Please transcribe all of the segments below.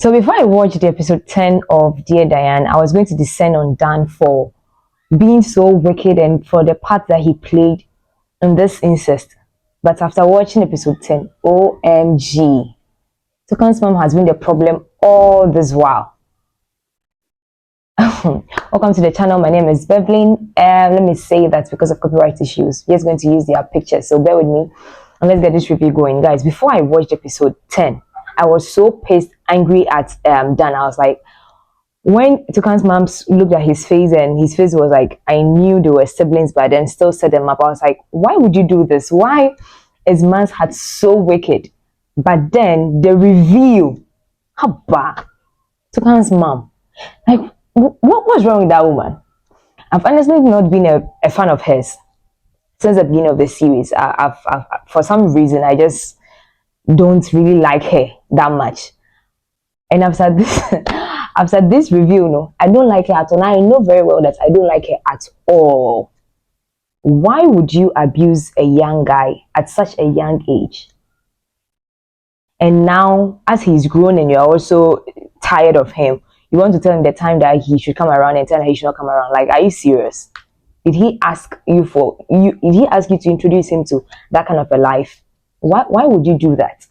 So before I watched the episode 10 of Dear Diane, I was going to descend on Dan for being so wicked and for the part that he played in this incest. But after watching episode 10, OMG, Tukan's mom has been the problem all this while. Welcome to the channel. My name is Bevlin. Let me say that because of copyright issues, we're going to use their pictures. So bear with me and let's get this review going. Guys, before I watched episode 10, I was so pissed, angry at Dan. I was like, when Tukan's mom looked at his face and his face was like, I knew they were siblings, but then still set them up. I was like, why would you do this? Why is man's heart so wicked? But then the reveal, how bad? Tukan's mom, like, what was wrong with that woman? I've honestly not been a fan of hers since the beginning of the series. I've for some reason, I just don't really like her that much. And after this review, no, I don't like her at all. Now I know very well that I don't like her at all. Why would you abuse a young guy at such a young age? And now, as he's grown and you're also tired of him, you want to tell him the time that he should come around and tell her he should not come around. Like, are you serious? Did he ask you did he ask you to introduce him to that kind of a life? Why would you do that?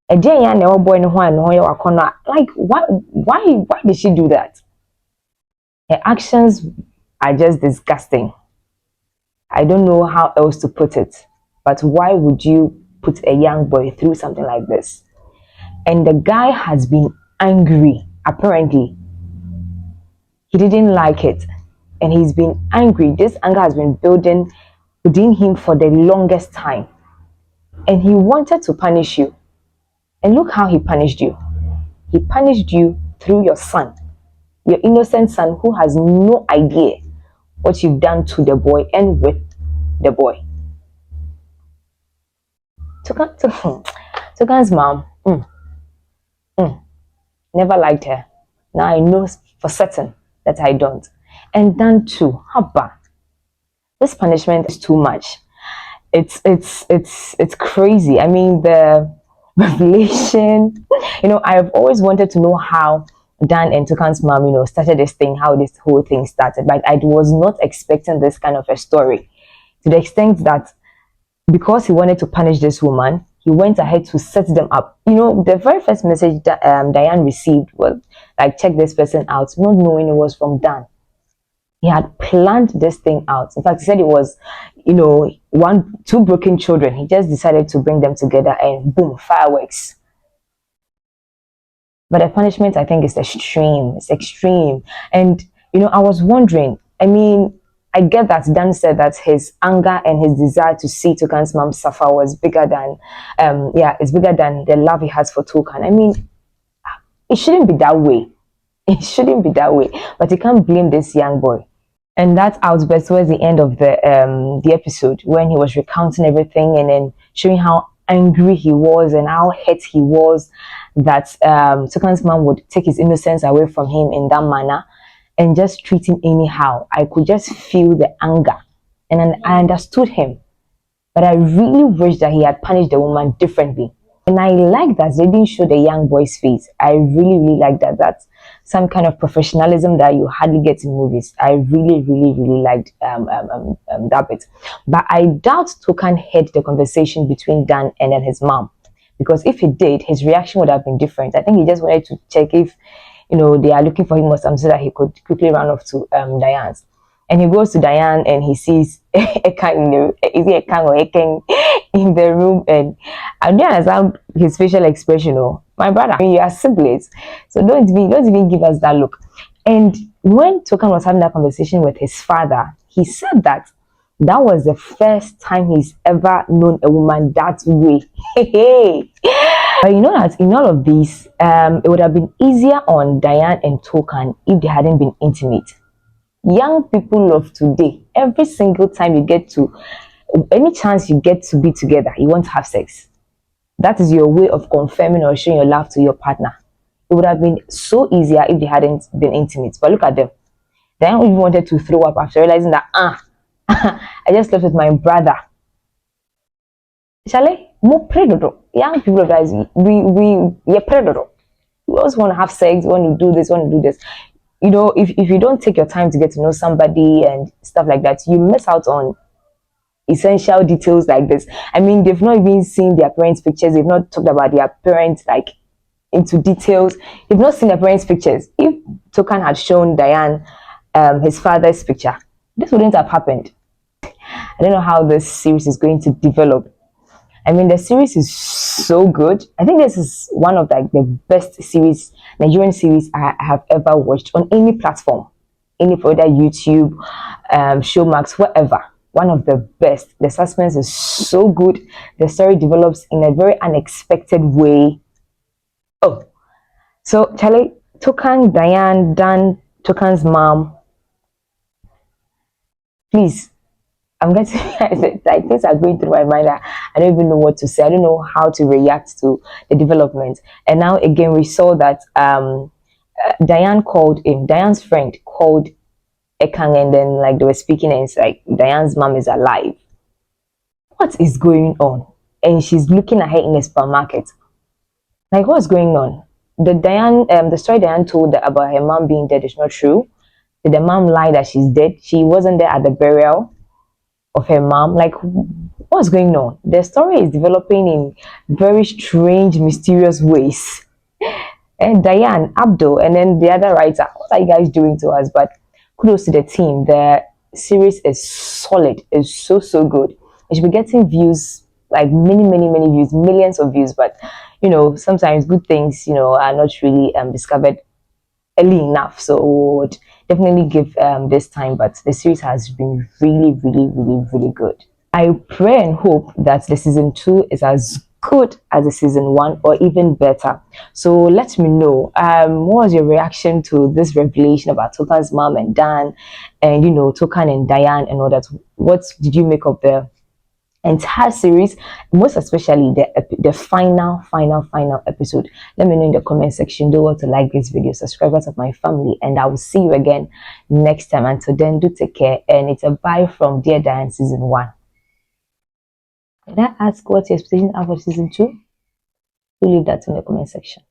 Like, why did she do that? Her actions are just disgusting. I don't know how else to put it, but why would you put a young boy through something like this? And the guy has been angry. Apparently, he didn't like it, and he's been angry. This anger has been building within him for the longest time, and he wanted to punish you. And look how he punished you. He punished you through your son, your innocent son who has no idea what you've done to the boy and with the boy. Tukan's mom, never liked her. Now I know for certain that I don't. And Dan too, haba. This punishment is too much. It's crazy. I mean, the revelation, I've always wanted to know how Dan and Tukan's mom, started this thing, how this whole thing started, but I was not expecting this kind of a story, to the extent that because he wanted to punish this woman, he went ahead to set them up. The very first message that Diane received was like, check this person out, not knowing it was from Dan. He had planned this thing out. In fact, he said it was, two broken children. He just decided to bring them together and boom, fireworks. But the punishment, I think, is extreme. It's extreme. And, I was wondering, I get that Dan said that his anger and his desire to see Tukan's mom suffer was bigger than, it's bigger than the love he has for Tukan. It shouldn't be that way. It shouldn't be that way. But you can't blame this young boy. And that outburst towards the end of the episode, when he was recounting everything and then showing how angry he was and how hurt he was that Tukan's mom would take his innocence away from him in that manner and just treat him anyhow. I could just feel the anger, and then I understood him. But I really wish that he had punished the woman differently. And I like that they didn't show the young boy's face. I really, really like that. That's some kind of professionalism that you hardly get in movies. I really, really, really liked that bit. But I doubt Tukan heard the conversation between Dan and then his mom. Because if he did, his reaction would have been different. I think he just wanted to check if, they are looking for him or something so that he could quickly run off to Diane's. And he goes to Diane and he sees a king or a king in the room, and I don't understand his facial expression. My brother, you are siblings, so don't even give us that look. And when Tukan was having that conversation with his father, he said that was the first time he's ever known a woman that way. But you know that in all of these, it would have been easier on Diane and Tukan if they hadn't been intimate. Young people of today, every single time any chance you get to be together, you want to have sex. That is your way of confirming or showing your love to your partner. It would have been so easier if they hadn't been intimate. But look at them. Diane even wanted to throw up after realizing that, I just slept with my brother. Shall I? More predator. Young people, guys, we predator. We always want to have sex, want to do this, want to do this. You know, if you don't take your time to get to know somebody and stuff like that, you miss out on essential details like this. I mean, they've not even seen their parents' pictures. They've not talked about their parents like into details. They've not seen their parents' pictures. If Tokan had shown Diane his father's picture, this wouldn't have happened. I don't know how this series is going to develop. I mean, the series is so good. I think this is one of like the best series, Nigerian series I have ever watched on any platform, any further YouTube, Showmax, whatever. One of the best. The suspense is so good. The story develops in a very unexpected way. Oh, so Charlie, Tokan, Diane, Dan, Tokan's mom, please, I'm getting like things are going through my mind. I don't even know what to say. I don't know how to react to the development. And now again, we saw that Diane called him. Diane's friend called Ekang, and then like they were speaking, and it's like Diane's mom is alive. What is going on? And she's looking at her in a supermarket. Like, what's going on? The story Diane told about her mom being dead is not true. Did the mom lie that she's dead? She wasn't there at the burial of her mom. Like, what's going on? The story is developing in very strange, mysterious ways. And Diane, Abdul, and then the other writer, what are you guys doing to us? But kudos to the team. The series is solid. It's so good. It should be getting views, like many views, millions of views. But you know, sometimes good things, you know, are not really discovered early enough. So would definitely give this time. But the series has been really good. I pray and hope that the season 2 is as good as the season 1 or even better. So let me know what was your reaction to this revelation about Tokan's mom and Dan, and you know, Tokan and Diane and all that. What did you make of the entire series, most especially the final episode? Let me know in the comment section. Don't want to like this video, subscribe to my family, and I will see you again next time. Until then, do take care, and it's a bye from Dear Diane season 1. Did I ask what your expectations are for season 2? You leave that in the comment section.